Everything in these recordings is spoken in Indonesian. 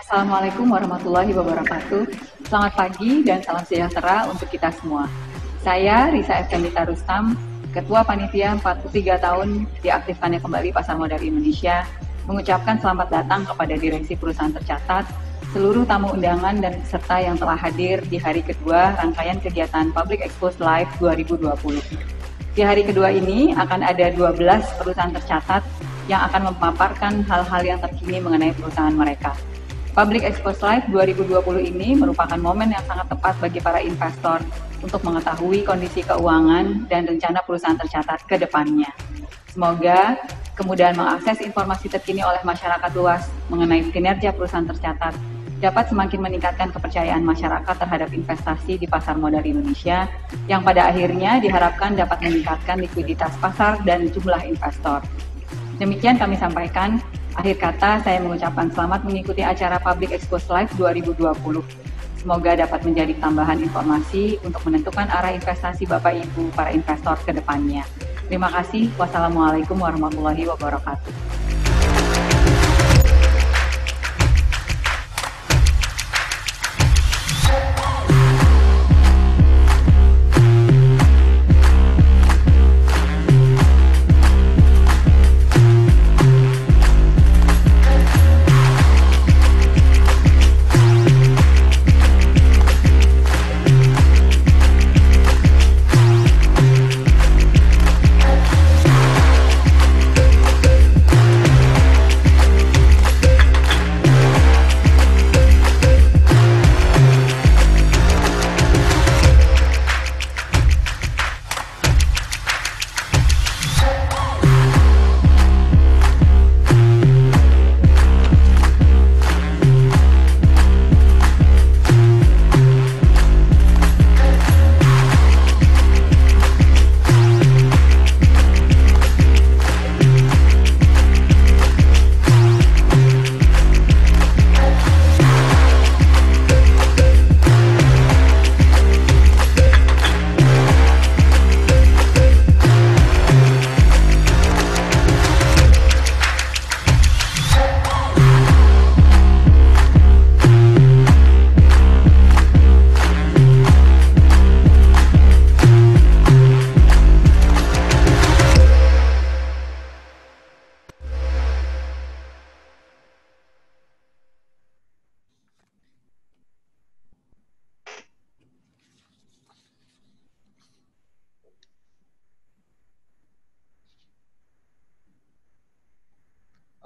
Assalamualaikum warahmatullahi wabarakatuh. Selamat pagi dan salam sejahtera untuk kita semua. Saya Risa Efendita Rustam, Ketua Panitia 43 tahun diaktifkannya kembali Pasar Modal Indonesia, mengucapkan selamat datang kepada Direksi Perusahaan Tercatat, seluruh tamu undangan dan peserta yang telah hadir di hari kedua rangkaian kegiatan Public Expose Live 2020. Di hari kedua ini akan ada 12 perusahaan tercatat yang akan memaparkan hal-hal yang terkini mengenai perusahaan mereka. Public Expose Live 2020 ini merupakan momen yang sangat tepat bagi para investor untuk mengetahui kondisi keuangan dan rencana perusahaan tercatat ke depannya. Semoga kemudahan mengakses informasi terkini oleh masyarakat luas mengenai kinerja perusahaan tercatat dapat semakin meningkatkan kepercayaan masyarakat terhadap investasi di pasar modal Indonesia yang pada akhirnya diharapkan dapat meningkatkan likuiditas pasar dan jumlah investor. Demikian kami sampaikan. Akhir kata, saya mengucapkan selamat mengikuti acara Public Expose Live 2020. Semoga dapat menjadi tambahan informasi untuk menentukan arah investasi Bapak Ibu para investor ke depannya. Terima kasih. Wassalamualaikum warahmatullahi wabarakatuh.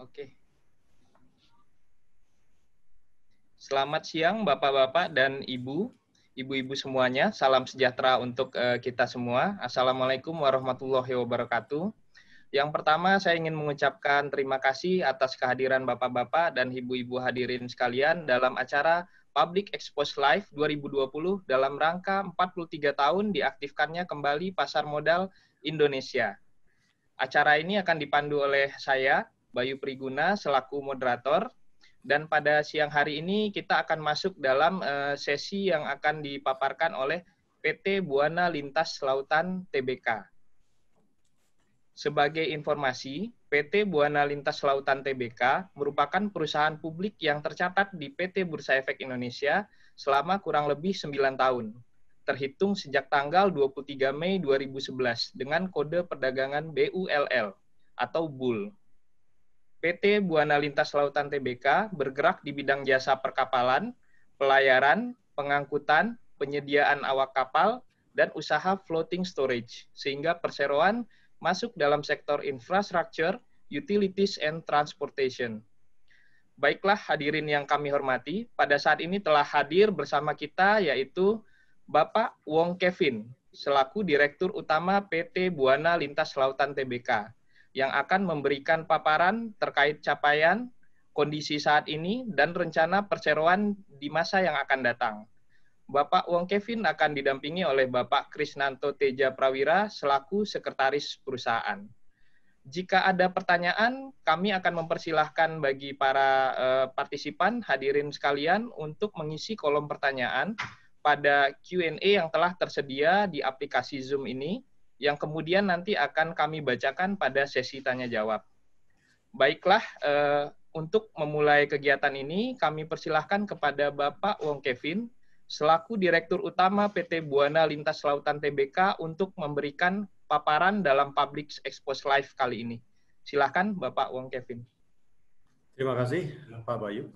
Oke. Selamat siang Bapak-bapak dan Ibu-ibu semuanya. Salam sejahtera untuk kita semua. Assalamualaikum warahmatullahi wabarakatuh. Yang pertama saya ingin mengucapkan terima kasih atas kehadiran Bapak-bapak dan Ibu-ibu hadirin sekalian dalam acara Public Expose Live 2020 dalam rangka 43 tahun diaktifkannya kembali Pasar Modal Indonesia. Acara ini akan dipandu oleh saya, Bayu Priguna, selaku moderator. Dan pada siang hari ini kita akan masuk dalam sesi yang akan dipaparkan oleh PT Buana Lintas Lautan Tbk. Sebagai informasi, PT Buana Lintas Lautan Tbk merupakan perusahaan publik yang tercatat di PT Bursa Efek Indonesia selama kurang lebih 9 tahun, terhitung sejak tanggal 23 Mei 2011 dengan kode perdagangan BULL atau BUL. PT Buana Lintas Lautan Tbk bergerak di bidang jasa perkapalan, pelayaran, pengangkutan, penyediaan awak kapal, dan usaha floating storage, sehingga perseroan masuk dalam sektor infrastructure, utilities, and transportation. Baiklah hadirin yang kami hormati, pada saat ini telah hadir bersama kita yaitu Bapak Wong Kevin, selaku Direktur Utama PT Buana Lintas Lautan Tbk, yang akan memberikan paparan terkait capaian, kondisi saat ini, dan rencana perseroan di masa yang akan datang. Bapak Wong Kevin akan didampingi oleh Bapak Krisnanto Teja Prawira selaku Sekretaris Perusahaan. Jika ada pertanyaan, kami akan mempersilahkan bagi para partisipan hadirin sekalian untuk mengisi kolom pertanyaan pada Q&A yang telah tersedia di aplikasi Zoom ini, yang kemudian nanti akan kami bacakan pada sesi tanya jawab. Baiklah, Untuk memulai kegiatan ini, kami persilahkan kepada Bapak Wong Kevin, selaku Direktur Utama PT Buana Lintas Lautan Tbk untuk memberikan paparan dalam Public Expose Live kali ini. Silakan Bapak Wong Kevin. Terima kasih Pak Bayu.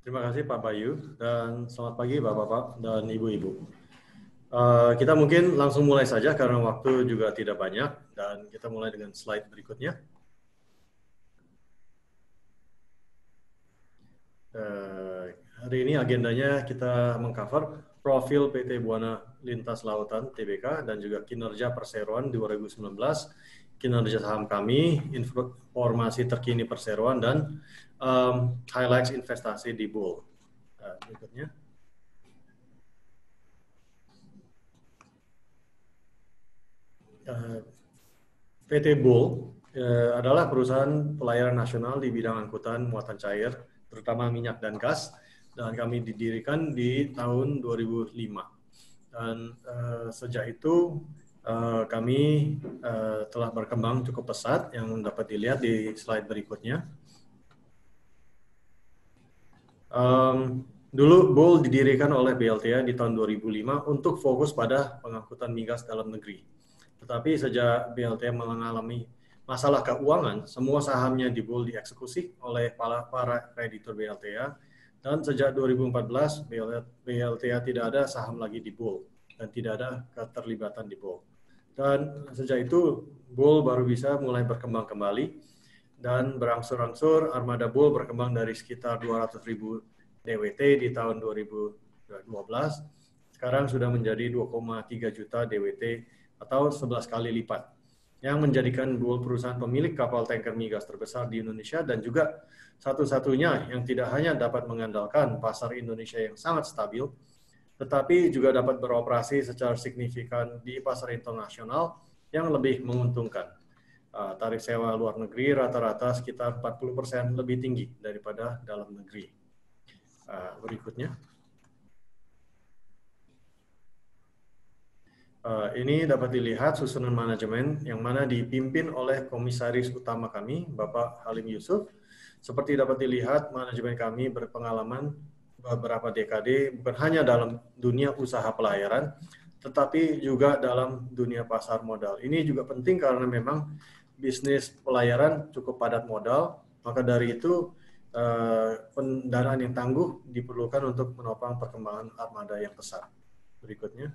Terima kasih Pak Bayu, dan selamat pagi Bapak-Bapak dan Ibu-Ibu. Kita mungkin langsung mulai saja karena waktu juga tidak banyak, dan kita mulai dengan slide berikutnya. Hari ini agendanya kita mengcover profil PT Buana Lintas Lautan Tbk dan juga kinerja perseroan 2019, kinerja saham kami, informasi terkini perseroan, dan highlights investasi di Bull. Berikutnya. PT Bull adalah perusahaan pelayaran nasional di bidang angkutan muatan cair, terutama minyak dan gas, dan kami didirikan di tahun 2005. Dan sejak itu kami telah berkembang cukup pesat, yang dapat dilihat di slide berikutnya. Dulu Bull didirikan oleh BLTA di tahun 2005 untuk fokus pada pengangkutan migas dalam negeri. Tetapi sejak BLTA mengalami masalah keuangan, semua sahamnya di Bull dieksekusi oleh para kreditur BLTA, dan sejak 2014 BLTA tidak ada saham lagi di Bull dan tidak ada keterlibatan di Bull. Dan sejak itu Bull baru bisa mulai berkembang kembali. Dan berangsur-angsur armada Bull berkembang dari sekitar 200.000 DWT di tahun 2012, sekarang sudah menjadi 2,3 juta DWT atau 11 kali lipat, yang menjadikan Bull perusahaan pemilik kapal tanker migas terbesar di Indonesia dan juga satu-satunya yang tidak hanya dapat mengandalkan pasar Indonesia yang sangat stabil, tetapi juga dapat beroperasi secara signifikan di pasar internasional yang lebih menguntungkan. Tarif sewa luar negeri rata-rata sekitar 40% lebih tinggi daripada dalam negeri. Berikutnya. Ini dapat dilihat susunan manajemen yang mana dipimpin oleh komisaris utama kami, Bapak Halim Yusuf. Seperti dapat dilihat, manajemen kami berpengalaman beberapa dekade, bukan hanya dalam dunia usaha pelayaran, tetapi juga dalam dunia pasar modal. Ini juga penting karena memang bisnis pelayaran cukup padat modal, maka dari itu pendanaan yang tangguh diperlukan untuk menopang perkembangan armada yang besar. Berikutnya.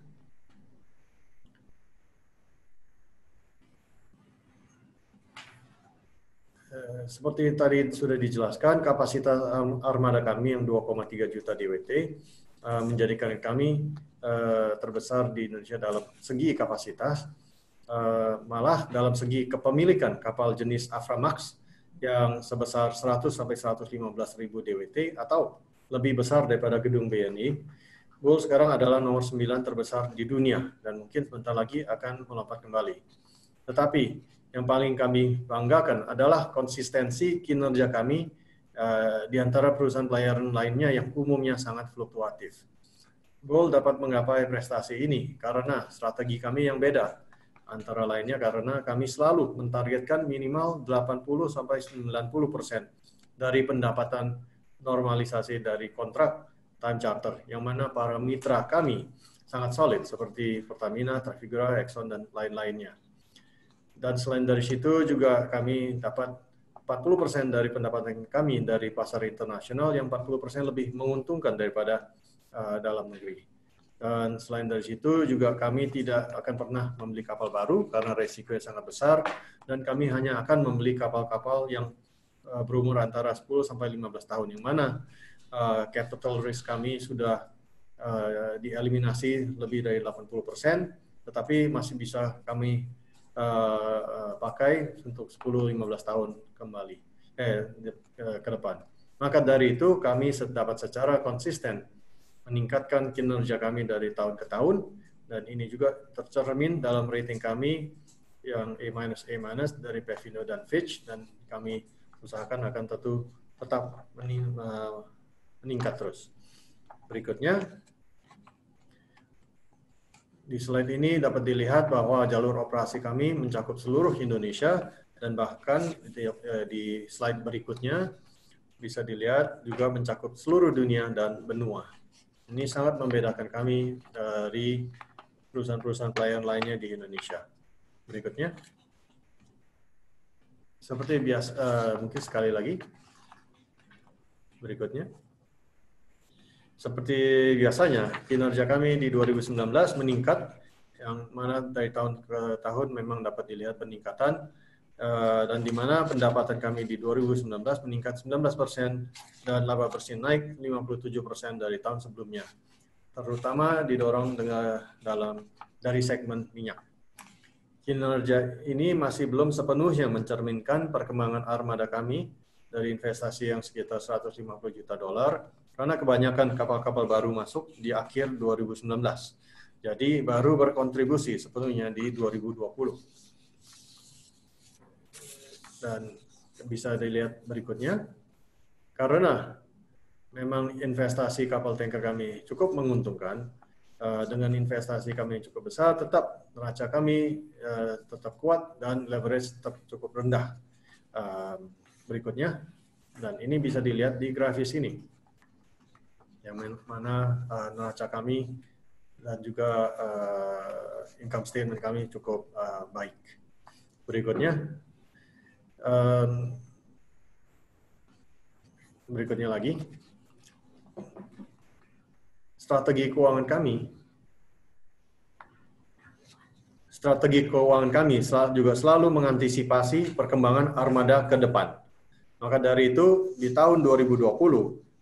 Seperti tadi sudah dijelaskan, kapasitas armada kami yang 2,3 juta DWT menjadikan kami terbesar di Indonesia dalam segi kapasitas. Malah dalam segi kepemilikan kapal jenis Aframax yang sebesar 100 sampai 115.000 DWT atau lebih besar daripada gedung BNI, Bull sekarang adalah nomor 9 terbesar di dunia dan mungkin sebentar lagi akan melompat kembali. Tetapi yang paling kami banggakan adalah konsistensi kinerja kami di antara perusahaan pelayaran lainnya yang umumnya sangat fluktuatif. Bull dapat menggapai prestasi ini karena strategi kami yang beda. Antara lainnya karena kami selalu mentargetkan minimal 80-90% dari pendapatan normalisasi dari kontrak time charter, yang mana para mitra kami sangat solid seperti Pertamina, Trafigura, Exxon, dan lain-lainnya. Dan selain dari situ juga kami dapat 40% dari pendapatan kami dari pasar internasional yang 40% lebih menguntungkan daripada dalam negeri. Dan selain dari situ juga kami tidak akan pernah membeli kapal baru karena resikonya sangat besar, dan kami hanya akan membeli kapal-kapal yang berumur antara 10 sampai 15 tahun, yang mana capital risk kami sudah dieliminasi lebih dari 80%, tetapi masih bisa kami pakai untuk 10-15 tahun kembali ke depan. Maka dari itu kami dapat secara konsisten meningkatkan kinerja kami dari tahun ke tahun, dan ini juga tercermin dalam rating kami yang A- dari Pevino dan Fitch, dan kami usahakan akan tetap meningkat terus. Berikutnya, di slide ini dapat dilihat bahwa jalur operasi kami mencakup seluruh Indonesia, dan bahkan di slide berikutnya bisa dilihat juga mencakup seluruh dunia dan benua. Ini sangat membedakan kami dari perusahaan-perusahaan pelayan lainnya di Indonesia. Berikutnya, seperti biasa, mungkin sekali lagi. Berikutnya, seperti biasanya, kinerja kami di 2019 meningkat, yang mana dari tahun ke tahun memang dapat dilihat peningkatan, dan di mana pendapatan kami di 2019 meningkat 19% dan laba bersih naik 57% dari tahun sebelumnya, terutama didorong dari segmen minyak. Kinerja ini masih belum sepenuhnya mencerminkan perkembangan armada kami dari investasi yang sekitar 150 juta dolar, karena kebanyakan kapal-kapal baru masuk di akhir 2019. Jadi baru berkontribusi sepenuhnya di 2020. Dan bisa dilihat berikutnya, karena memang investasi kapal tanker kami cukup menguntungkan, dengan investasi kami yang cukup besar, tetap neraca kami tetap kuat dan leverage tetap cukup rendah. Berikutnya, dan ini bisa dilihat di grafis ini, yang mana neraca kami dan juga income statement kami cukup baik. Berikutnya, lagi, strategi keuangan kami juga selalu mengantisipasi perkembangan armada ke depan. Maka dari itu, di tahun 2020,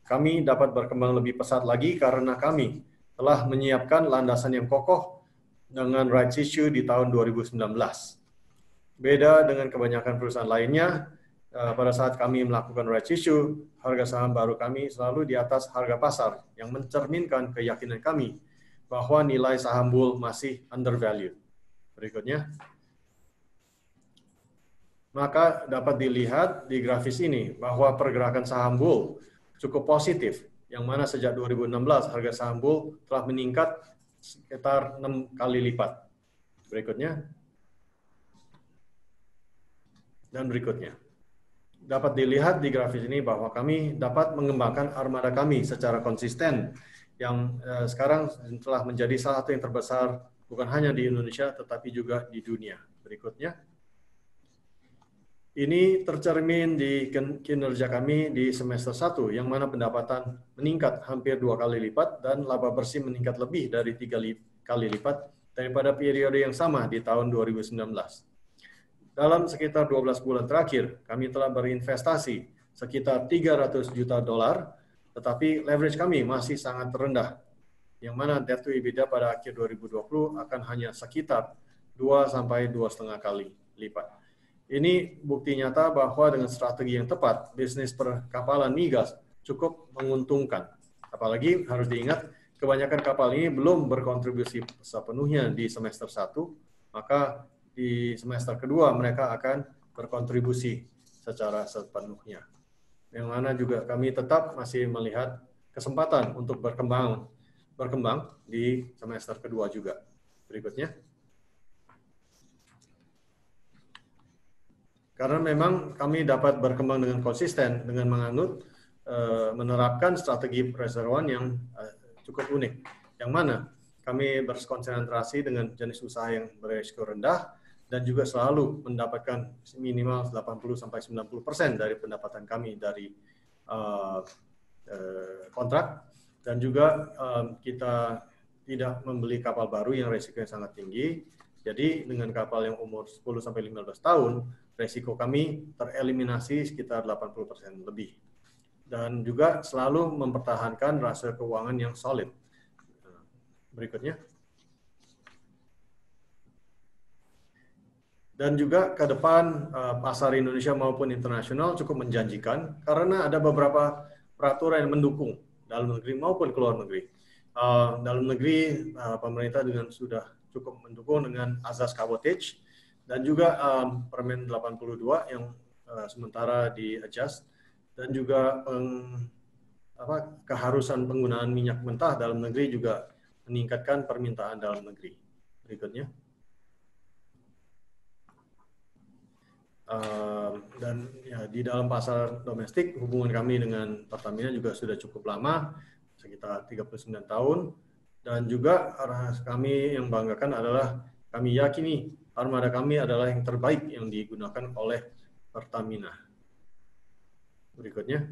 kami dapat berkembang lebih pesat lagi karena kami telah menyiapkan landasan yang kokoh dengan rights issue di tahun 2019. Beda dengan kebanyakan perusahaan lainnya, pada saat kami melakukan rights issue, harga saham baru kami selalu di atas harga pasar, yang mencerminkan keyakinan kami bahwa nilai saham bull masih undervalued. Berikutnya, maka dapat dilihat di grafis ini bahwa pergerakan saham bull cukup positif, yang mana sejak 2016 harga saham bull telah meningkat sekitar 6 kali lipat. Berikutnya, dan berikutnya. Dapat dilihat di grafis ini bahwa kami dapat mengembangkan armada kami secara konsisten, yang sekarang telah menjadi salah satu yang terbesar bukan hanya di Indonesia tetapi juga di dunia. Berikutnya, ini tercermin di kinerja kami di semester 1, yang mana pendapatan meningkat hampir 2 kali lipat dan laba bersih meningkat lebih dari 3 kali lipat daripada periode yang sama di tahun 2019. Dalam sekitar 12 bulan terakhir, kami telah berinvestasi sekitar 300 juta dolar, tetapi leverage kami masih sangat rendah, yang mana debt to EBITDA pada akhir 2020 akan hanya sekitar 2-2,5 kali lipat. Ini bukti nyata bahwa dengan strategi yang tepat, bisnis perkapalan migas cukup menguntungkan. Apalagi harus diingat, kebanyakan kapal ini belum berkontribusi sepenuhnya di semester 1, maka di semester kedua mereka akan berkontribusi secara sepenuhnya. Yang mana juga kami tetap masih melihat kesempatan untuk berkembang di semester kedua juga. Berikutnya. Karena memang kami dapat berkembang dengan konsisten dengan menerapkan strategi reservoir yang cukup unik. Yang mana kami berkonsentrasi dengan jenis usaha yang berisiko rendah, dan juga selalu mendapatkan minimal 80-90% dari pendapatan kami dari kontrak, dan juga kita tidak membeli kapal baru yang risikonya sangat tinggi. Jadi dengan kapal yang umur 10-15 tahun, risiko kami tereliminasi sekitar 80% lebih. Dan juga selalu mempertahankan rasio keuangan yang solid. Berikutnya. Dan juga ke depan pasar Indonesia maupun internasional cukup menjanjikan karena ada beberapa peraturan yang mendukung dalam negeri maupun ke luar negeri. Dalam negeri pemerintah sudah cukup mendukung dengan azas cabotage, dan juga Permen 82 yang sementara di-adjust, dan juga keharusan penggunaan minyak mentah dalam negeri juga meningkatkan permintaan dalam negeri. Berikutnya. Dan ya, di dalam pasar domestik, hubungan kami dengan Pertamina juga sudah cukup lama, sekitar 39 tahun. Dan juga kami yang banggakan adalah kami yakini armada kami adalah yang terbaik yang digunakan oleh Pertamina. Berikutnya.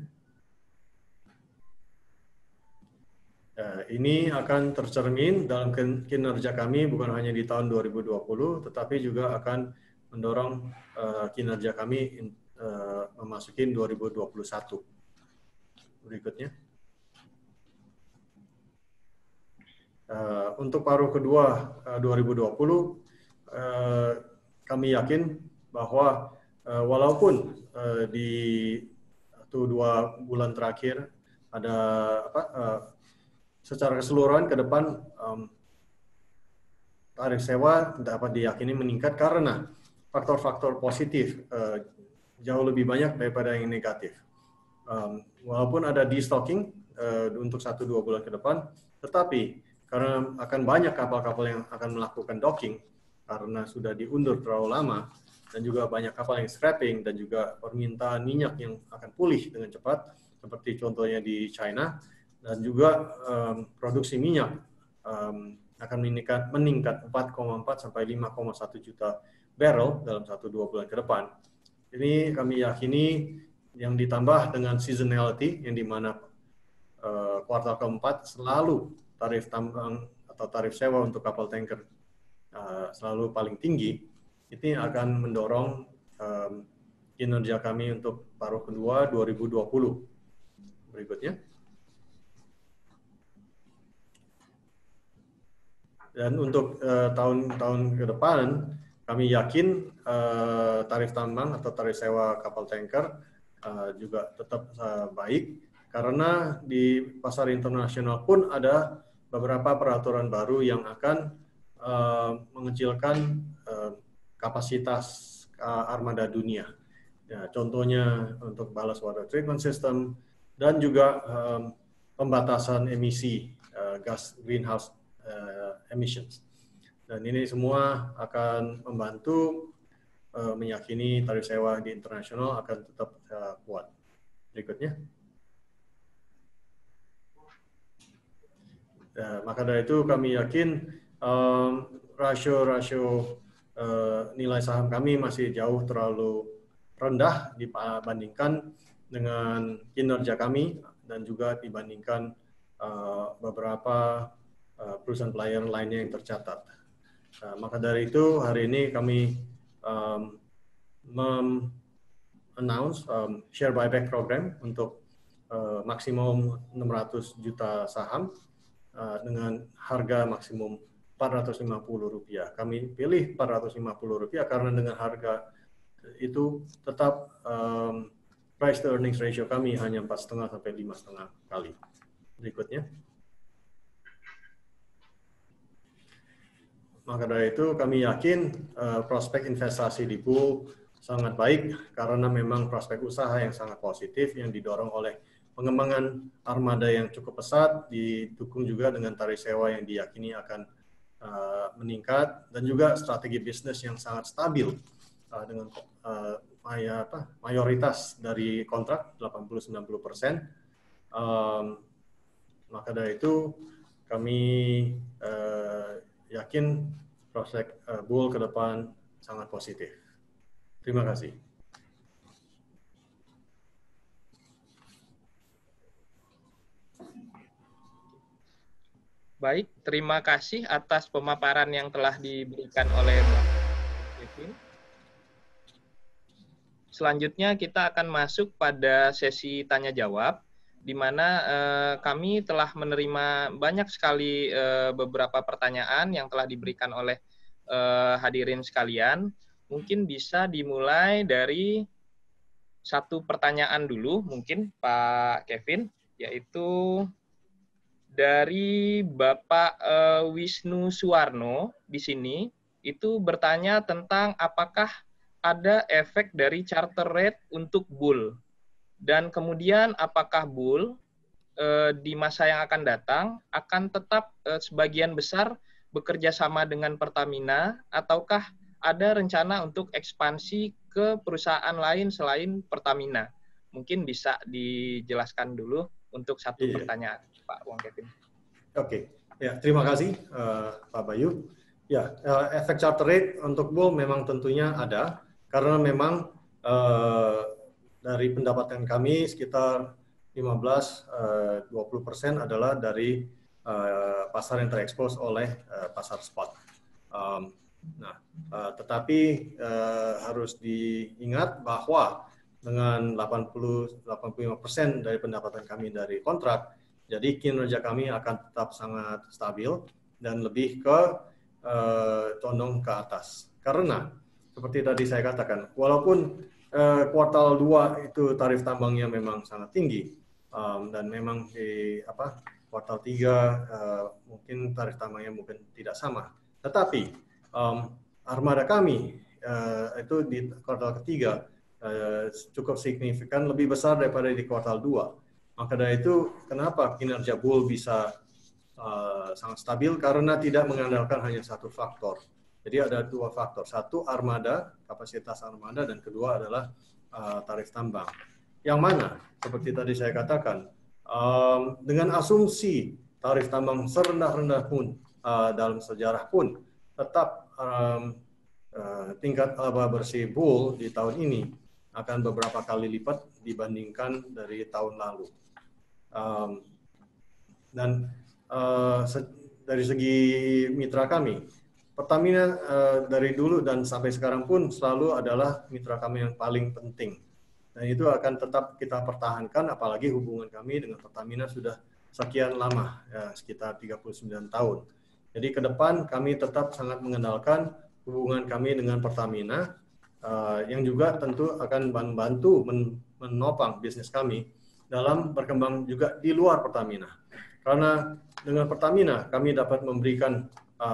Ini akan tercermin dalam kinerja kami bukan hanya di tahun 2020, tetapi juga akan mendorong kinerja kami memasuki 2021. Berikutnya. Untuk paruh kedua 2020, kami yakin bahwa walaupun di 2 bulan terakhir ada secara keseluruhan ke depan tarif sewa dapat diyakini meningkat karena faktor-faktor positif jauh lebih banyak daripada yang negatif. Walaupun ada destocking untuk 1-2 bulan ke depan, tetapi karena akan banyak kapal-kapal yang akan melakukan docking karena sudah diundur terlalu lama, dan juga banyak kapal yang scrapping, dan juga permintaan minyak yang akan pulih dengan cepat, seperti contohnya di China, dan juga produksi minyak akan meningkat 4,4 sampai 5,1 juta barrel dalam 1-2 bulan ke depan. Ini kami yakini yang ditambah dengan seasonality, yang dimana kuartal keempat selalu tarif tambang atau tarif sewa untuk kapal tanker selalu paling tinggi, ini akan mendorong kinerja kami untuk paruh kedua 2020. Berikutnya. Dan untuk tahun-tahun ke depan, kami yakin tarif tambang atau tarif sewa kapal tanker juga tetap baik, karena di pasar internasional pun ada beberapa peraturan baru yang akan mengecilkan kapasitas armada dunia. Ya, contohnya untuk ballast water treatment system, dan juga pembatasan emisi gas greenhouse emissions. Dan ini semua akan membantu meyakini tarif sewa di internasional akan tetap kuat. Berikutnya. Maka dari itu kami yakin rasio nilai saham kami masih jauh terlalu rendah dibandingkan dengan kinerja kami, dan juga dibandingkan beberapa perusahaan pelayanan lainnya yang tercatat. Maka dari itu hari ini kami announce share buyback program untuk maksimum 600 juta saham dengan harga maksimum Rp450. Kami pilih Rp450 karena dengan harga itu tetap price to earnings ratio kami hanya 4,5 sampai 5,5 kali. Berikutnya. Maka dari itu kami yakin prospek investasi di pool sangat baik, karena memang prospek usaha yang sangat positif yang didorong oleh pengembangan armada yang cukup pesat, didukung juga dengan tarif sewa yang diyakini akan meningkat, dan juga strategi bisnis yang sangat stabil dengan mayoritas dari kontrak 80-90%. Maka dari itu kami yakin prospek bull ke depan sangat positif. Terima kasih. Baik, terima kasih atas pemaparan yang telah diberikan oleh Pak Kevin. Selanjutnya kita akan masuk pada sesi tanya-jawab, di mana kami telah menerima banyak sekali beberapa pertanyaan yang telah diberikan oleh hadirin sekalian. Mungkin bisa dimulai dari satu pertanyaan dulu, mungkin Pak Kevin, yaitu dari Bapak Wisnu Suwarno di sini. itu bertanya tentang apakah ada efek dari charter rate untuk bull. Dan kemudian apakah bull di masa yang akan datang akan tetap sebagian besar bekerja sama dengan Pertamina, ataukah ada rencana untuk ekspansi ke perusahaan lain selain Pertamina? Mungkin bisa dijelaskan dulu untuk satu pertanyaan, Pak Wong Kevin. Oke, ya terima kasih Pak Bayu. Ya, efek charter rate untuk bull memang tentunya ada, karena memang dari pendapatan kami sekitar 15-20% adalah dari pasar yang terekspos oleh pasar spot. Tetapi harus diingat bahwa dengan 80-85% dari pendapatan kami dari kontrak, jadi kinerja kami akan tetap sangat stabil dan lebih ke condong ke atas. Karena seperti tadi saya katakan, walaupun kuartal 2 itu tarif tambangnya memang sangat tinggi, dan memang di kuartal 3 mungkin tarif tambangnya mungkin tidak sama. Tetapi armada kami itu di kuartal ketiga cukup signifikan lebih besar daripada di kuartal 2. Maka dari itu kenapa kinerja bull bisa sangat stabil, karena tidak mengandalkan hanya satu faktor. Jadi ada dua faktor. Satu armada, kapasitas armada, dan kedua adalah tarif tambang. Yang mana seperti tadi saya katakan, dengan asumsi tarif tambang serendah-rendah pun dalam sejarah pun tetap tingkat laba bersih bull di tahun ini akan beberapa kali lipat dibandingkan dari tahun lalu. Dan dari segi mitra kami, Pertamina dari dulu dan sampai sekarang pun selalu adalah mitra kami yang paling penting. Dan itu akan tetap kita pertahankan, apalagi hubungan kami dengan Pertamina sudah sekian lama, ya, sekitar 39 tahun. Jadi ke depan kami tetap sangat mengenalkan hubungan kami dengan Pertamina, yang juga tentu akan membantu menopang bisnis kami dalam berkembang juga di luar Pertamina. Karena dengan Pertamina kami dapat memberikan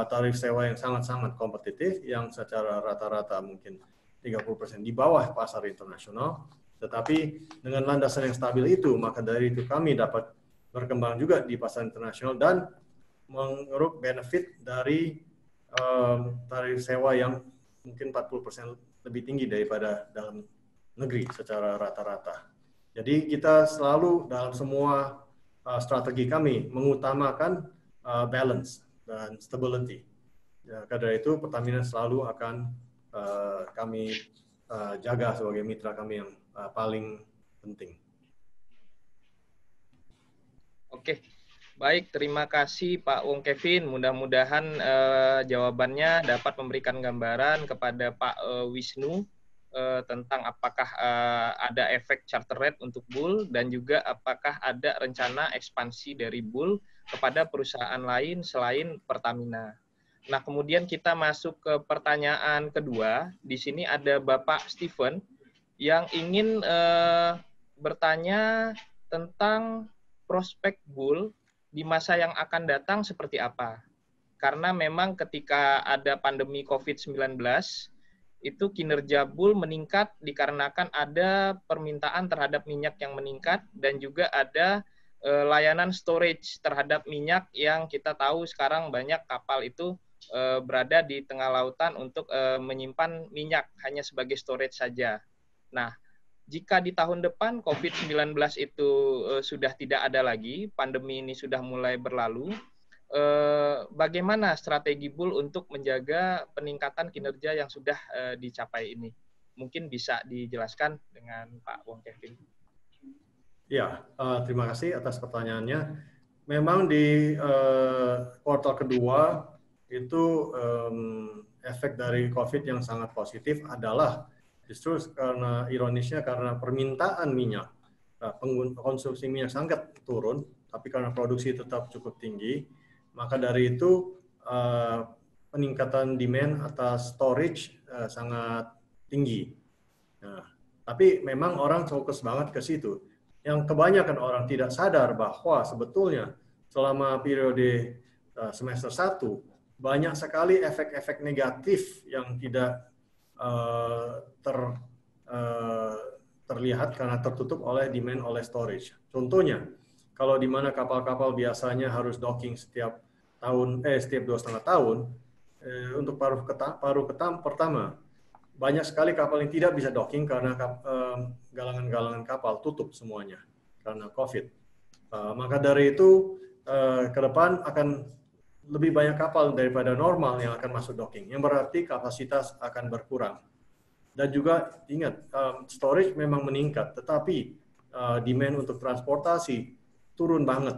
tarif sewa yang sangat-sangat kompetitif, yang secara rata-rata mungkin 30% di bawah pasar internasional. Tetapi dengan landasan yang stabil itu, maka dari itu kami dapat berkembang juga di pasar internasional dan mengeruk benefit dari tarif sewa yang mungkin 40% lebih tinggi daripada dalam negeri secara rata-rata. Jadi kita selalu dalam semua strategi kami mengutamakan balance dan stability. Ya, karena itu Pertamina selalu akan kami jaga sebagai mitra kami yang paling penting. Oke, baik, terima kasih Pak Wong Kevin. Mudah-mudahan jawabannya dapat memberikan gambaran kepada Pak Wisnu tentang apakah ada efek charter rate untuk bull, dan juga apakah ada rencana ekspansi dari bull kepada perusahaan lain selain Pertamina. Nah, kemudian kita masuk ke pertanyaan kedua. Di sini ada Bapak Steven yang ingin bertanya tentang prospek bull di masa yang akan datang seperti apa. Karena memang ketika ada pandemi COVID-19, itu kinerja bull meningkat dikarenakan ada permintaan terhadap minyak yang meningkat, dan juga ada layanan storage terhadap minyak yang kita tahu sekarang banyak kapal itu berada di tengah lautan untuk menyimpan minyak hanya sebagai storage saja. Nah, jika di tahun depan COVID-19 itu sudah tidak ada lagi, pandemi ini sudah mulai berlalu, bagaimana strategi bull untuk menjaga peningkatan kinerja yang sudah dicapai ini? Mungkin bisa dijelaskan dengan Pak Wong Kevin. Ya, terima kasih atas pertanyaannya. Memang di kuartal kedua itu efek dari COVID yang sangat positif adalah justru karena ironisnya karena permintaan minyak, konsumsi minyak sangat turun, tapi karena produksi tetap cukup tinggi, maka dari itu peningkatan demand atas storage sangat tinggi. Nah, tapi memang orang fokus banget ke situ. Yang kebanyakan orang tidak sadar bahwa sebetulnya selama periode semester 1 banyak sekali efek-efek negatif yang tidak terlihat karena tertutup oleh demand oleh storage. Contohnya, kalau di mana kapal-kapal biasanya harus docking setiap 2,5 tahun, untuk paruh pertama, banyak sekali kapal yang tidak bisa docking karena galangan-galangan kapal tutup semuanya karena COVID. Maka dari itu, ke depan akan lebih banyak kapal daripada normal yang akan masuk docking, yang berarti kapasitas akan berkurang. Dan juga ingat, storage memang meningkat, tetapi demand untuk transportasi turun banget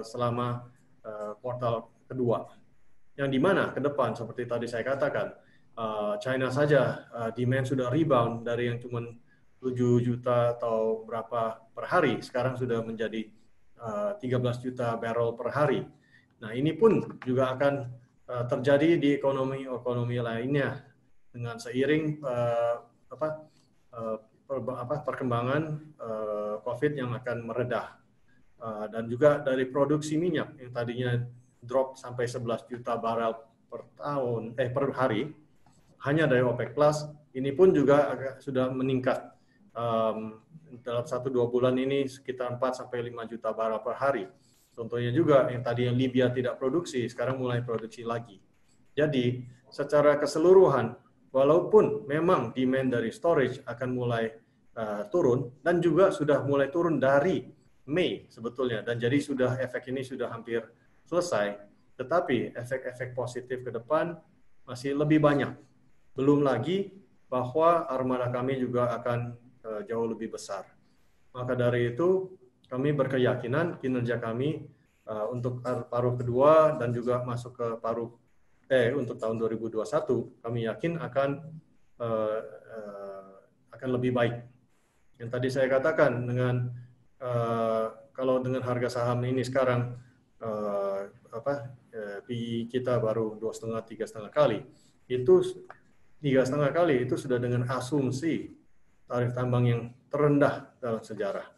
selama kuartal kedua. Yang di mana ke depan, seperti tadi saya katakan, China saja demand sudah rebound dari yang cuma 7 juta atau berapa per hari, sekarang sudah menjadi 13 juta barrel per hari. Nah, ini pun juga akan terjadi di ekonomi lainnya dengan seiring perkembangan COVID yang akan meredah. Dan juga dari produksi minyak yang tadinya drop sampai 11 juta barel per hari, hanya dari OPEC Plus, ini pun juga sudah meningkat. Dalam 1-2 bulan ini sekitar 4-5 juta barel per hari. Contohnya juga yang tadi yang Libya tidak produksi, sekarang mulai produksi lagi. Jadi secara keseluruhan, walaupun memang demand dari storage akan mulai turun, dan juga sudah mulai turun dari Mei sebetulnya, dan jadi efek ini sudah hampir selesai, tetapi efek-efek positif ke depan masih lebih banyak. Belum lagi bahwa armada kami juga akan jauh lebih besar. Maka dari itu, kami berkeyakinan kinerja kami untuk paruh kedua dan juga masuk ke untuk tahun 2021, kami yakin akan lebih baik. Yang tadi saya katakan, dengan kalau dengan harga saham ini sekarang PI kita baru 2,5-3,5 kali, itu 3,5 kali itu sudah dengan asumsi tarif tambang yang terendah dalam sejarah.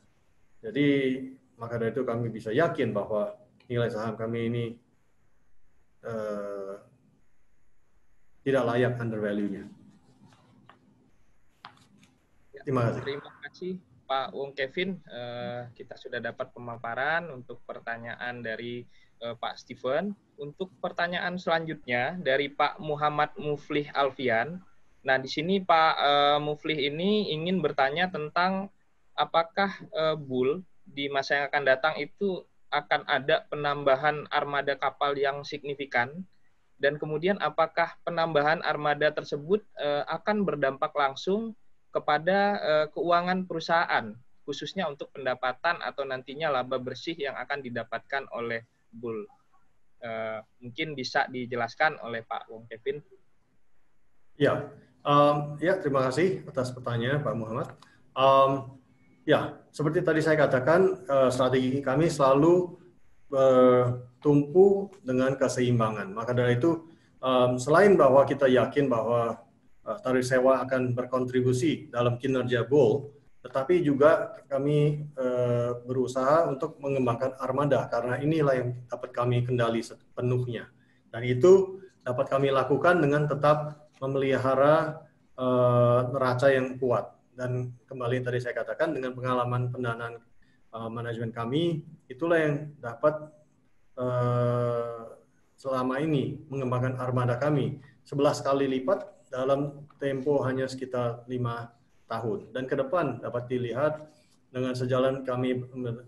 Jadi maka dari itu kami bisa yakin bahwa nilai saham kami ini tidak layak undervalue-nya. Terima kasih. Terima kasih Pak Wong Kevin. Kita sudah dapat pemaparan untuk pertanyaan dari Pak Steven. Untuk pertanyaan selanjutnya dari Pak Muhammad Muflih Alfian. Nah, di sini Pak Muflih ini ingin bertanya tentang apakah Bull di masa yang akan datang itu akan ada penambahan armada kapal yang signifikan, dan kemudian apakah penambahan armada tersebut akan berdampak langsung kepada keuangan perusahaan, khususnya untuk pendapatan atau nantinya laba bersih yang akan didapatkan oleh Bull. Mungkin bisa dijelaskan oleh Pak Wong Kevin. Ya, terima kasih atas pertanyaan Pak Muhammad. Ya, seperti tadi saya katakan, strategi kami selalu bertumpu dengan keseimbangan. Maka dari itu, selain bahwa kita yakin bahwa tarif sewa akan berkontribusi dalam kinerja Bull, tetapi juga kami berusaha untuk mengembangkan armada, karena inilah yang dapat kami kendali sepenuhnya. Dan itu dapat kami lakukan dengan tetap memelihara neraca yang kuat. Dan kembali tadi saya katakan, dengan pengalaman pendanaan manajemen kami, itulah yang dapat selama ini mengembangkan armada kami 11 kali lipat dalam tempo hanya sekitar 5 tahun. Dan ke depan dapat dilihat dengan sejalan kami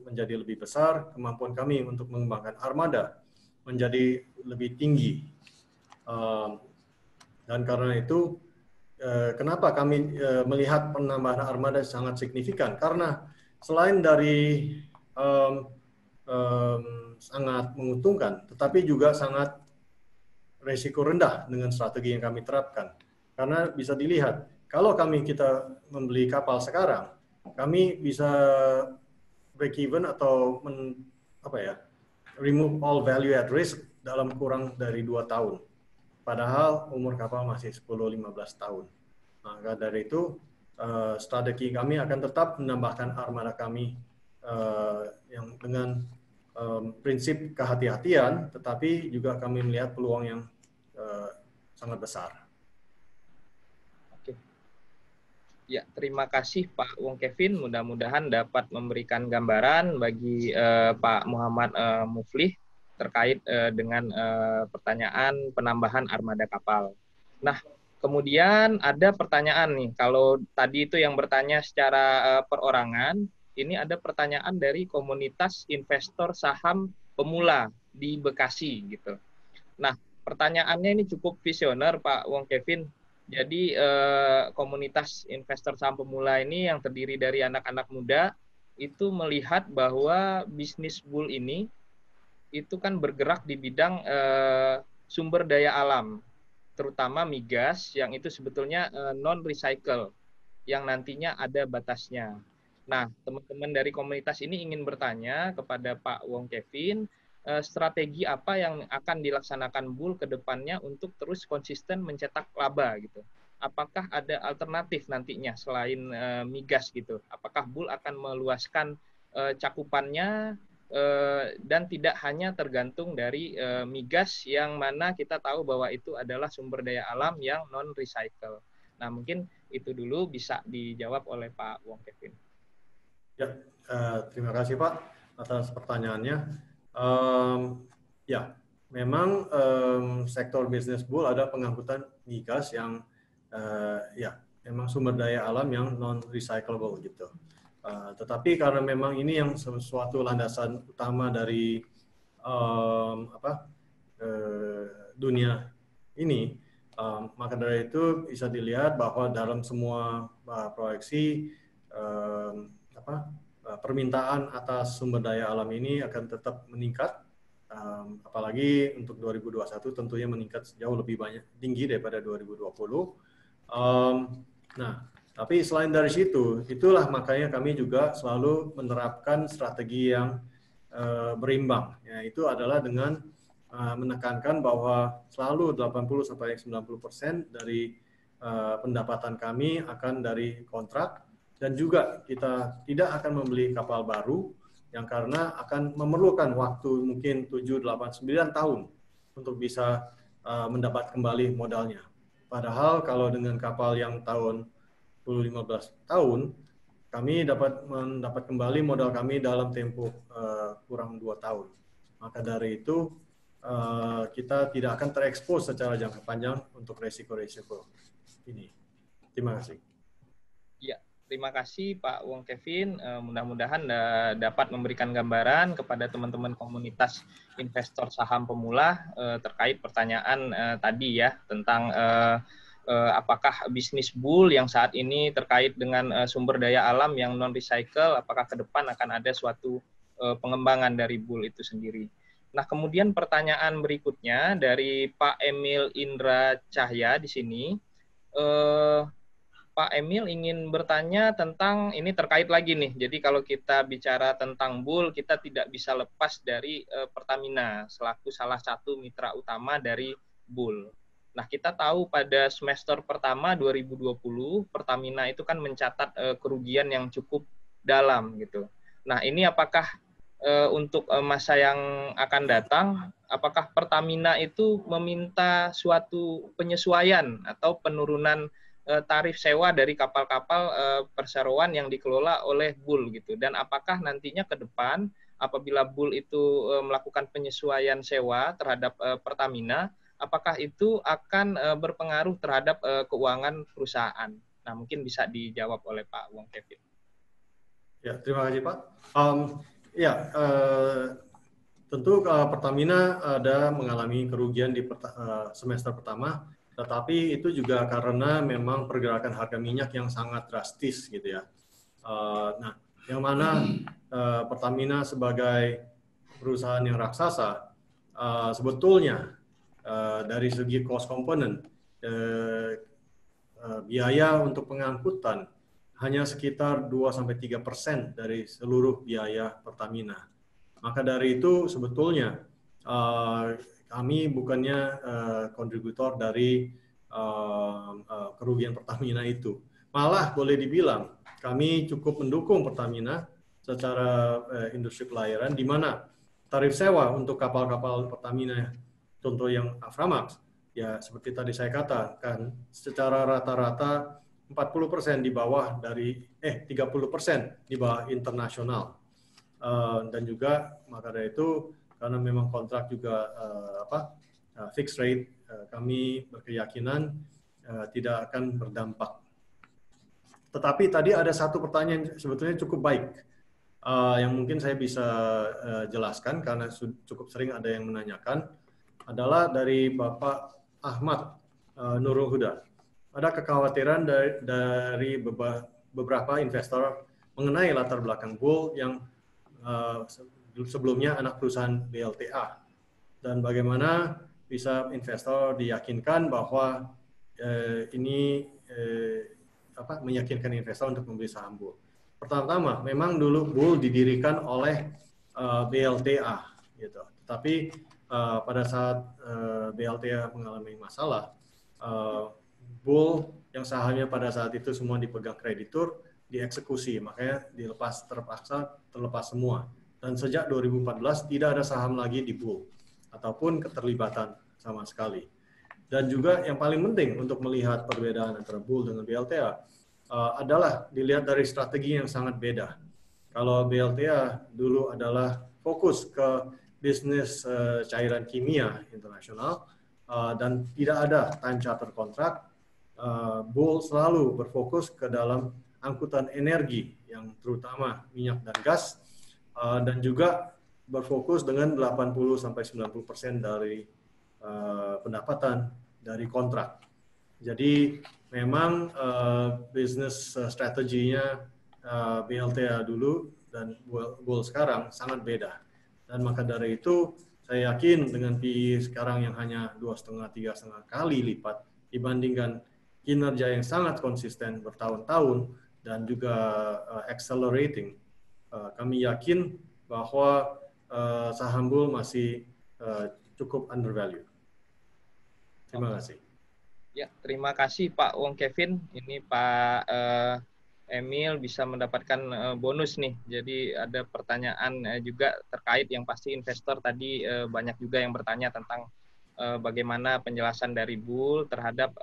menjadi lebih besar, kemampuan kami untuk mengembangkan armada menjadi lebih tinggi. Dan karena itu, kenapa kami melihat penambahan armada sangat signifikan? Karena selain dari sangat menguntungkan, tetapi juga sangat resiko rendah dengan strategi yang kami terapkan. Karena bisa dilihat, kalau kita membeli kapal sekarang, kami bisa break even atau remove all value at risk dalam kurang dari 2 tahun. Padahal umur kapal masih 10-15 tahun. Maka dari itu, strategi kami akan tetap menambahkan armada kami yang dengan prinsip kehati-hatian, tetapi juga kami melihat peluang yang sangat besar. Oke. Ya, terima kasih Pak Wong Kevin. Mudah-mudahan dapat memberikan gambaran bagi Pak Muhammad Muflih terkait dengan pertanyaan penambahan armada kapal. Nah, kemudian ada pertanyaan nih. Kalau tadi itu yang bertanya secara perorangan, ini ada pertanyaan dari komunitas investor saham pemula di Bekasi gitu. Nah, pertanyaannya ini cukup visioner Pak Wong Kevin. Jadi komunitas investor saham pemula ini yang terdiri dari anak-anak muda itu melihat bahwa bisnis bull ini itu kan bergerak di bidang sumber daya alam, terutama migas yang itu sebetulnya non-recycle, yang nantinya ada batasnya. Nah, teman-teman dari komunitas ini ingin bertanya kepada Pak Wong Kevin, strategi apa yang akan dilaksanakan bull ke depannya untuk terus konsisten mencetak laba gitu. Apakah ada alternatif nantinya selain migas gitu? Apakah bull akan meluaskan cakupannya dan tidak hanya tergantung dari migas yang mana kita tahu bahwa itu adalah sumber daya alam yang non-recycle. Nah, mungkin itu dulu bisa dijawab oleh Pak Wong Kevin. Ya, terima kasih Pak atas pertanyaannya. Ya, memang sektor bisnis bull ada pengangkutan migas yang ya memang sumber daya alam yang non-recyclable gitu. Tetapi karena memang ini yang sesuatu landasan utama dari dunia ini, maka dari itu bisa dilihat bahwa dalam semua proyeksi permintaan atas sumber daya alam ini akan tetap meningkat, apalagi untuk 2021 tentunya meningkat jauh lebih tinggi daripada 2020. Nah, tapi selain dari situ, itulah makanya kami juga selalu menerapkan strategi yang berimbang. Ya, itu adalah dengan menekankan bahwa selalu 80-90% dari pendapatan kami akan dari kontrak, dan juga kita tidak akan membeli kapal baru yang karena akan memerlukan waktu mungkin 7, 8, 9 tahun untuk bisa mendapat kembali modalnya. Padahal kalau dengan kapal yang tahun 10-15 tahun, kami dapat mendapat kembali modal kami dalam tempo kurang 2 tahun. Maka dari itu kita tidak akan terekspos secara jangka panjang untuk resiko-resiko ini. Terima kasih. Ya, terima kasih Pak Wong Kevin. Mudah-mudahan dapat memberikan gambaran kepada teman-teman komunitas investor saham pemula terkait pertanyaan tadi ya tentang apakah bisnis bull yang saat ini terkait dengan sumber daya alam yang non-recycle, apakah ke depan akan ada suatu pengembangan dari bull itu sendiri. Nah, kemudian pertanyaan berikutnya dari Pak Emil Indra Cahya di sini. Pak Emil ingin bertanya tentang, ini terkait lagi nih, jadi kalau kita bicara tentang bull, kita tidak bisa lepas dari Pertamina, selaku salah satu mitra utama dari bull. Nah, kita tahu pada semester pertama 2020, Pertamina itu kan mencatat kerugian yang cukup dalam gitu. Nah, ini apakah untuk masa yang akan datang, apakah Pertamina itu meminta suatu penyesuaian atau penurunan tarif sewa dari kapal-kapal perseroan yang dikelola oleh bull gitu? Dan apakah nantinya ke depan apabila bull itu melakukan penyesuaian sewa terhadap Pertamina, apakah itu akan berpengaruh terhadap keuangan perusahaan? Nah, mungkin bisa dijawab oleh Pak Wong Kevin. Ya, terima kasih Pak. Tentu Pertamina ada mengalami kerugian di semester pertama, tetapi itu juga karena memang pergerakan harga minyak yang sangat drastis gitu ya. Nah, yang mana Pertamina sebagai perusahaan yang raksasa sebetulnya dari segi cost component, biaya untuk pengangkutan hanya sekitar 2-3% dari seluruh biaya Pertamina. Maka dari itu sebetulnya kami bukannya kontributor dari kerugian Pertamina itu. Malah boleh dibilang kami cukup mendukung Pertamina secara industri pelayaran, di mana tarif sewa untuk kapal-kapal Pertamina, contoh yang Aframax, ya seperti tadi saya katakan, secara rata-rata 40% di bawah dari 30% di bawah internasional. Dan juga maka dari itu karena memang kontrak juga fixed rate, kami berkeyakinan tidak akan berdampak. Tetapi tadi ada satu pertanyaan yang sebetulnya cukup baik, yang mungkin saya bisa jelaskan karena cukup sering ada yang menanyakan, adalah dari Bapak Ahmad Nurul Huda. Ada kekhawatiran dari beberapa investor mengenai latar belakang Bull yang sebelumnya anak perusahaan BLTA, dan bagaimana bisa investor diyakinkan bahwa ini meyakinkan investor untuk membeli saham Bull. Pertama-tama, memang dulu Bull didirikan oleh BLTA, gitu. Tetapi pada saat BLTA mengalami masalah, Bull yang sahamnya pada saat itu semua dipegang kreditur, dieksekusi, makanya terpaksa terlepas semua. Dan sejak 2014 tidak ada saham lagi di Bull ataupun keterlibatan sama sekali. Dan juga yang paling penting untuk melihat perbedaan antara Bull dengan BLTA adalah dilihat dari strategi yang sangat beda. Kalau BLTA dulu adalah fokus ke bisnis cairan kimia internasional dan tidak ada time charter kontrak, Bull selalu berfokus ke dalam angkutan energi yang terutama minyak dan gas, dan juga berfokus dengan 80-90% dari pendapatan dari kontrak. Jadi memang bisnis strateginya BLTA dulu dan Bull sekarang sangat beda. Dan maka dari itu saya yakin dengan PE sekarang yang hanya 2,5-3,5 kali lipat dibandingkan kinerja yang sangat konsisten bertahun-tahun dan juga accelerating, kami yakin bahwa saham Bull masih cukup undervalued. Terima kasih. Ya, terima kasih Pak Wong Kevin. Ini Pak Emil bisa mendapatkan bonus nih. Jadi ada pertanyaan juga terkait yang pasti investor tadi banyak juga yang bertanya tentang bagaimana penjelasan dari Bull terhadap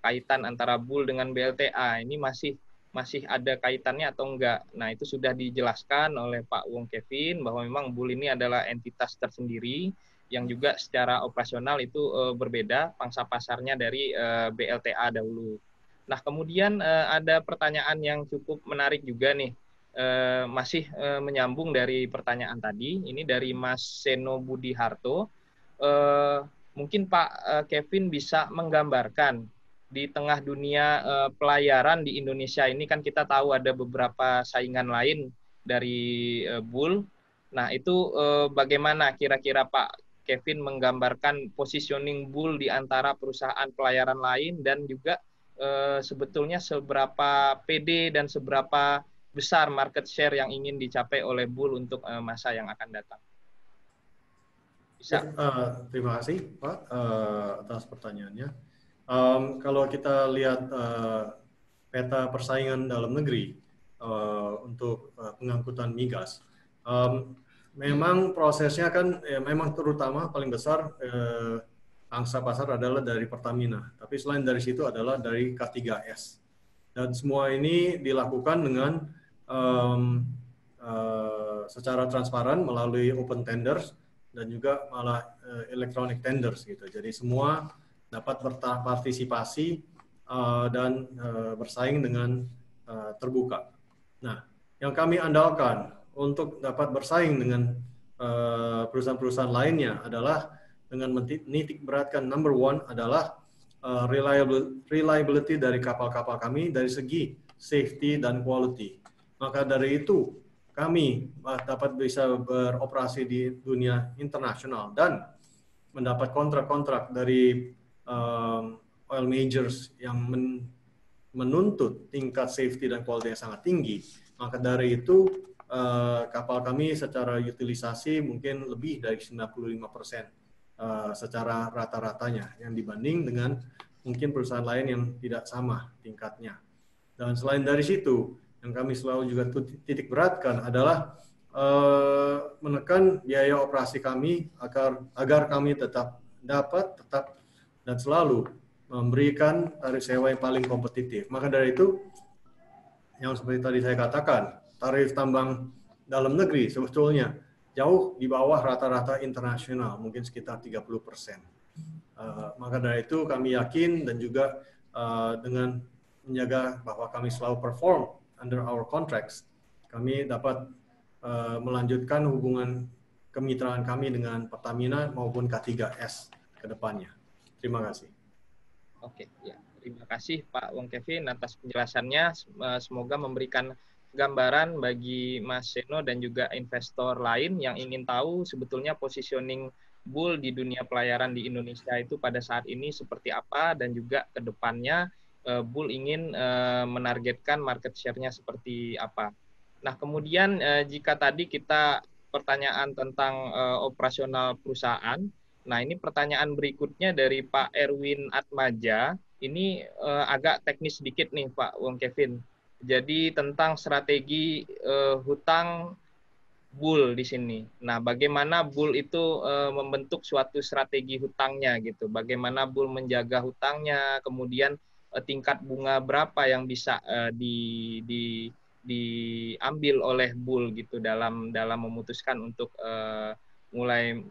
kaitan antara Bull dengan BLTA. Ini masih ada kaitannya atau enggak? Nah, itu sudah dijelaskan oleh Pak Wong Kevin bahwa memang Bull ini adalah entitas tersendiri yang juga secara operasional itu berbeda pangsa pasarnya dari BLTA dahulu. Nah, kemudian ada pertanyaan yang cukup menarik juga nih, masih menyambung dari pertanyaan tadi. Ini dari Mas Seno Budi Harto. Mungkin Pak Kevin bisa menggambarkan di tengah dunia pelayaran di Indonesia ini kan kita tahu ada beberapa saingan lain dari Bull. Nah, itu bagaimana kira-kira Pak Kevin menggambarkan positioning Bull di antara perusahaan pelayaran lain dan juga sebetulnya seberapa pede dan seberapa besar market share yang ingin dicapai oleh Bull untuk masa yang akan datang. Bisa. Terima kasih Pak atas pertanyaannya. Kalau kita lihat peta persaingan dalam negeri untuk pengangkutan migas, memang prosesnya kan memang terutama paling besar pangsa pasar adalah dari Pertamina, tapi selain dari situ adalah dari K3S. Dan semua ini dilakukan dengan secara transparan melalui open tenders dan juga malah electronic tenders gitu. Jadi semua dapat berpartisipasi dan bersaing dengan terbuka. Nah, yang kami andalkan untuk dapat bersaing dengan perusahaan-perusahaan lainnya adalah dengan menitik beratkan number one adalah reliability dari kapal-kapal kami dari segi safety dan quality. Maka dari itu kami dapat bisa beroperasi di dunia internasional dan mendapat kontrak-kontrak dari oil majors yang menuntut tingkat safety dan quality yang sangat tinggi. Maka dari itu kapal kami secara utilisasi mungkin lebih dari 95% secara rata-ratanya yang dibanding dengan mungkin perusahaan lain yang tidak sama tingkatnya. Dan selain dari situ, yang kami selalu juga titik beratkan adalah menekan biaya operasi kami agar kami tetap dan selalu memberikan tarif sewa yang paling kompetitif. Maka dari itu, yang seperti tadi saya katakan, tarif tambang dalam negeri sebetulnya jauh di bawah rata-rata internasional, mungkin sekitar 30%. Maka dari itu kami yakin dan juga dengan menjaga bahwa kami selalu perform under our contracts, kami dapat melanjutkan hubungan kemitraan kami dengan Pertamina maupun K3S ke depannya. Terima kasih. Oke, ya. Terima kasih Pak Wong Kevin atas penjelasannya. Semoga memberikan gambaran bagi Mas Seno dan juga investor lain yang ingin tahu sebetulnya positioning Bull di dunia pelayaran di Indonesia itu pada saat ini seperti apa, dan juga ke depannya Bull ingin menargetkan market share-nya seperti apa. Nah, kemudian jika tadi kita pertanyaan tentang operasional perusahaan, nah ini pertanyaan berikutnya dari Pak Erwin Atmaja. Ini agak teknis sedikit nih Pak Wong Kevin. Jadi tentang strategi hutang Bull di sini. Nah, bagaimana Bull itu membentuk suatu strategi hutangnya gitu. Bagaimana Bull menjaga hutangnya, kemudian tingkat bunga berapa yang bisa diambil oleh Bull gitu dalam memutuskan untuk mulai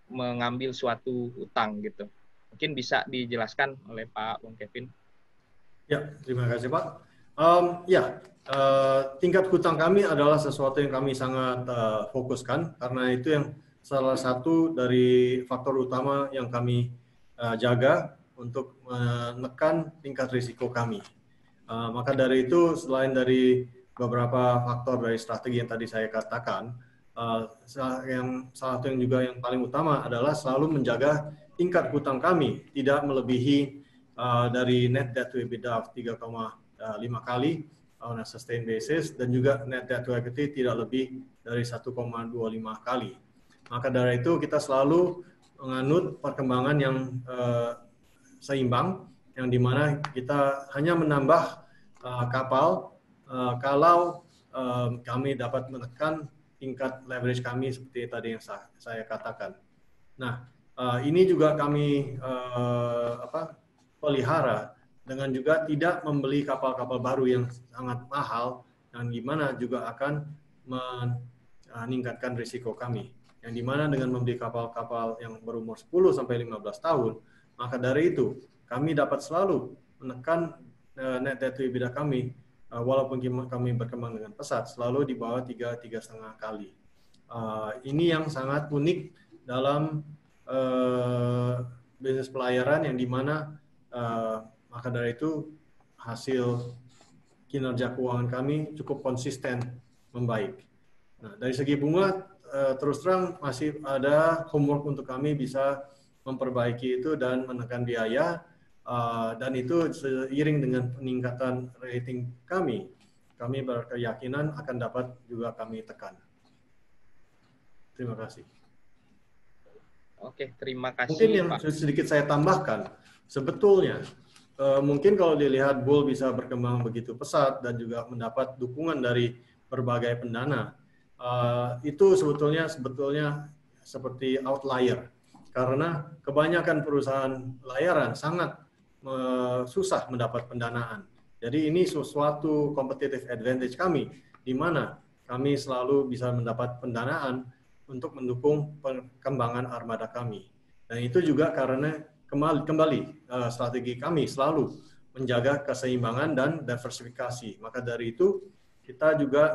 mengambil suatu hutang gitu. Mungkin bisa dijelaskan oleh Pak Wong Kevin. Ya, terima kasih Pak. Tingkat hutang kami adalah sesuatu yang kami sangat fokuskan, karena itu yang salah satu dari faktor utama yang kami jaga untuk menekan tingkat risiko kami. Maka dari itu, selain dari beberapa faktor dari strategi yang tadi saya katakan, salah satu yang juga yang paling utama adalah selalu menjaga tingkat hutang kami tidak melebihi dari net debt to EBITDA 3,5 kali on a sustained basis, dan juga net debt to equity tidak lebih dari 1,25 kali. Maka dari itu kita selalu menganut perkembangan yang seimbang, yang dimana kita hanya menambah kapal kalau kami dapat menekan tingkat leverage kami seperti tadi yang saya katakan. Nah, ini juga kami pelihara dengan juga tidak membeli kapal-kapal baru yang sangat mahal, yang dimana juga akan meningkatkan risiko kami. Yang dimana dengan membeli kapal-kapal yang berumur 10-15 tahun, maka dari itu kami dapat selalu menekan net debt to EBITDA kami, walaupun kami berkembang dengan pesat, selalu di bawah 3,5 kali. Ini yang sangat unik dalam bisnis pelayaran, yang dimana maka dari itu hasil kinerja keuangan kami cukup konsisten membaik. Nah, dari segi bunga, terus terang masih ada homework untuk kami bisa memperbaiki itu dan menekan biaya, dan itu seiring dengan peningkatan rating kami berkeyakinan akan dapat juga kami tekan. Terima kasih. Oke, terima kasih. Mungkin yang sedikit saya tambahkan, sebetulnya mungkin kalau dilihat Bull bisa berkembang begitu pesat dan juga mendapat dukungan dari berbagai pendana, itu sebetulnya seperti outlier, karena kebanyakan perusahaan layaran sangat susah mendapat pendanaan. Jadi ini suatu competitive advantage kami, di mana kami selalu bisa mendapat pendanaan untuk mendukung perkembangan armada kami. Dan itu juga karena kembali strategi kami selalu menjaga keseimbangan dan diversifikasi. Maka dari itu kita juga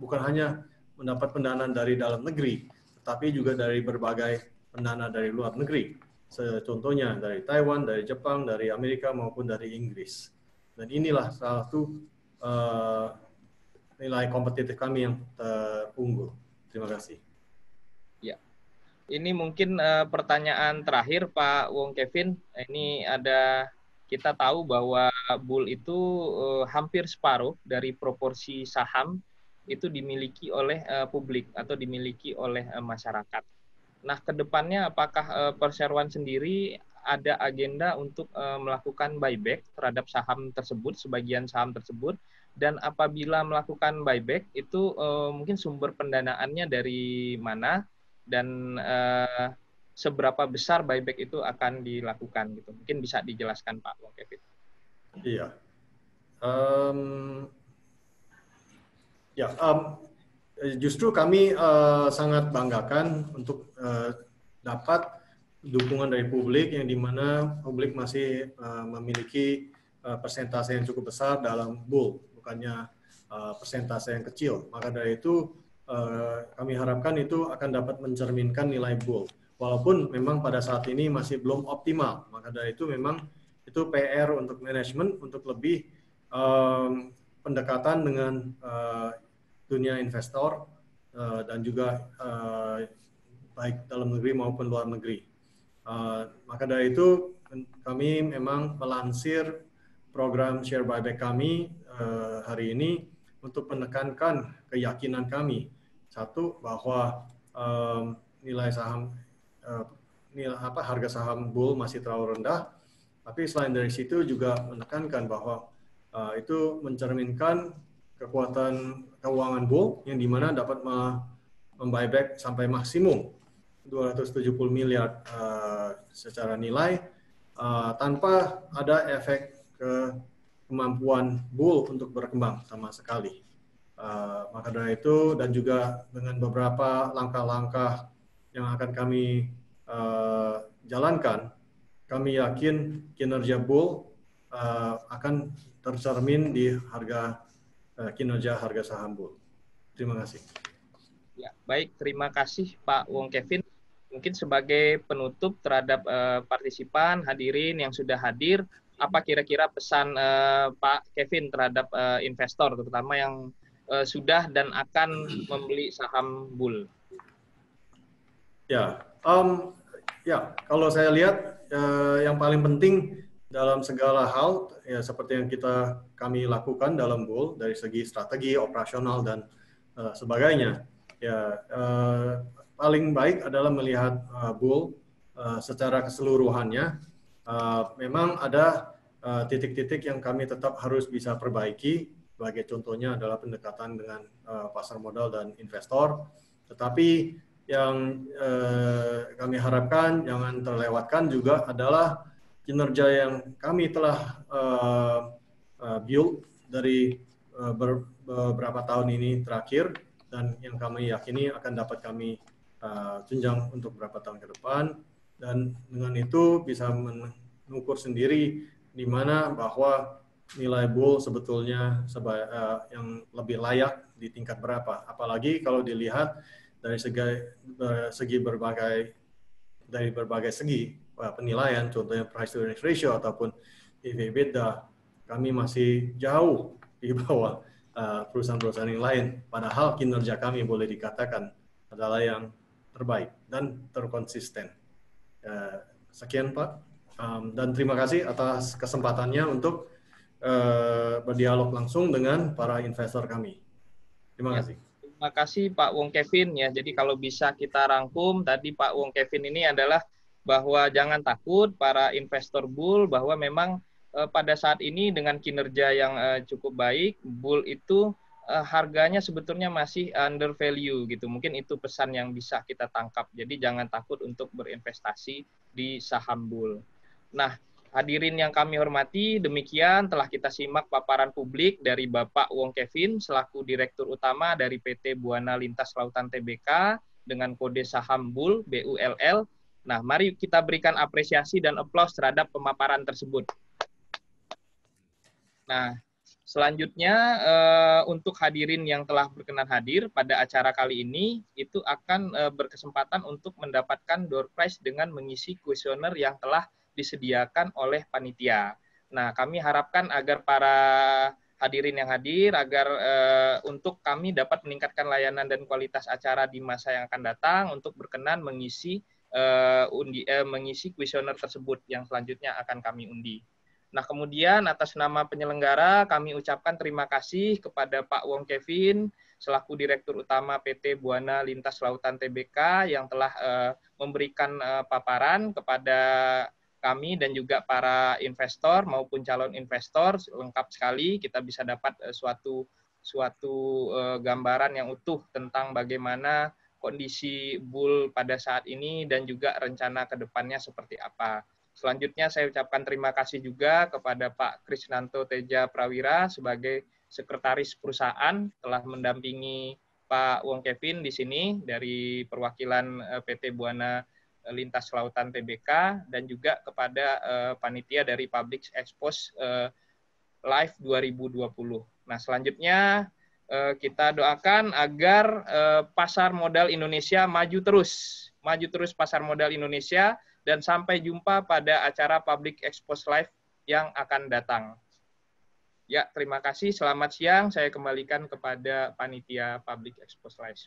bukan hanya mendapat pendanaan dari dalam negeri, tetapi juga dari berbagai pendana dari luar negeri. Contohnya dari Taiwan, dari Jepang, dari Amerika maupun dari Inggris. Dan inilah salah satu nilai kompetitif kami yang terunggul. Terima kasih. Ya, ini mungkin pertanyaan terakhir Pak Wong Kevin. Ini kita tahu bahwa Bull itu hampir separuh dari proporsi saham itu dimiliki oleh publik atau dimiliki oleh masyarakat. Nah, ke depannya apakah perseroan sendiri ada agenda untuk melakukan buyback terhadap saham tersebut, sebagian saham tersebut, dan apabila melakukan buyback itu mungkin sumber pendanaannya dari mana dan seberapa besar buyback itu akan dilakukan gitu. Mungkin bisa dijelaskan Pak Wong Kevin. Iya. Justru kami sangat banggakan untuk dapat dukungan dari publik yang dimana publik masih memiliki persentase yang cukup besar dalam bull, bukannya persentase yang kecil. Maka dari itu kami harapkan itu akan dapat mencerminkan nilai bull. Walaupun memang pada saat ini masih belum optimal. Maka dari itu memang itu PR untuk manajemen untuk lebih pendekatan dengan dunia investor dan juga baik dalam negeri maupun luar negeri. Maka dari itu kami memang melansir program share buyback kami hari ini untuk menekankan keyakinan kami. Satu, bahwa nilai saham harga saham bull masih terlalu rendah. Tapi selain dari situ juga menekankan bahwa itu mencerminkan kekuatan keuangan bull yang dimana dapat membuyback sampai maksimum 270 miliar secara nilai tanpa ada efek ke kemampuan bull untuk berkembang sama sekali. Maka dari itu dan juga dengan beberapa langkah-langkah yang akan kami jalankan, kami yakin kinerja bull akan tercermin di kinerja harga saham bull. Terima kasih. Ya, baik, terima kasih Pak Wong Kevin. Mungkin sebagai penutup terhadap partisipan, hadirin yang sudah hadir, apa kira-kira pesan Pak Kevin terhadap investor, terutama yang sudah dan akan membeli saham bull? Ya, kalau saya lihat yang paling penting dalam segala hal, ya seperti yang kami lakukan dalam bull dari segi strategi, operasional dan sebagainya. Ya, paling baik adalah melihat bull secara keseluruhannya. Memang ada titik-titik yang kami tetap harus bisa perbaiki. Sebagai contohnya adalah pendekatan dengan pasar modal dan investor. Tetapi yang kami harapkan jangan terlewatkan juga adalah kinerja yang kami telah build dari beberapa tahun ini terakhir dan yang kami yakini akan dapat kami tunjang untuk beberapa tahun ke depan, dan dengan itu bisa mengukur sendiri di mana bahwa nilai bull sebetulnya yang lebih layak di tingkat berapa. Apalagi kalau dilihat dari berbagai segi penilaian, contohnya price to earnings ratio ataupun EV/EBITDA, kami masih jauh di bawah perusahaan-perusahaan yang lain. Padahal kinerja kami boleh dikatakan adalah yang terbaik dan terkonsisten. Sekian Pak, dan terima kasih atas kesempatannya untuk berdialog langsung dengan para investor kami. Terima kasih. Terima kasih Pak Wong Kevin ya. Jadi kalau bisa kita rangkum tadi Pak Wong Kevin ini adalah bahwa jangan takut para investor bull, bahwa memang pada saat ini dengan kinerja yang cukup baik, bull itu harganya sebetulnya masih under value gitu. Mungkin itu pesan yang bisa kita tangkap. Jadi jangan takut untuk berinvestasi di saham bull. Nah, hadirin yang kami hormati, demikian telah kita simak paparan publik dari Bapak Wong Kevin selaku Direktur Utama dari PT Buana Lintas Lautan Tbk dengan kode saham bull BULL. Nah, mari kita berikan apresiasi dan aplaus terhadap pemaparan tersebut. Nah, selanjutnya untuk hadirin yang telah berkenan hadir pada acara kali ini, itu akan berkesempatan untuk mendapatkan door prize dengan mengisi kuesioner yang telah disediakan oleh panitia. Nah, kami harapkan agar para hadirin yang hadir, agar untuk kami dapat meningkatkan layanan dan kualitas acara di masa yang akan datang, untuk berkenan mengisi kuesioner tersebut yang selanjutnya akan kami undi. Nah, kemudian atas nama penyelenggara kami ucapkan terima kasih kepada Pak Wong Kevin selaku Direktur Utama PT Buana Lintas Lautan Tbk yang telah memberikan paparan kepada kami dan juga para investor maupun calon investor lengkap sekali. Kita bisa dapat suatu gambaran yang utuh tentang bagaimana kondisi bull pada saat ini dan juga rencana ke depannya seperti apa. Selanjutnya saya ucapkan terima kasih juga kepada Pak Krisnanto Teja Prawira sebagai sekretaris perusahaan telah mendampingi Pak Wong Kevin di sini dari perwakilan PT Buana Lintas Lautan TBK dan juga kepada panitia dari Public Expose Live 2020. Nah, selanjutnya kita doakan agar pasar modal Indonesia maju terus pasar modal Indonesia, dan sampai jumpa pada acara Public Expose Live yang akan datang. Ya, terima kasih. Selamat siang. Saya kembalikan kepada panitia Public Expose Live.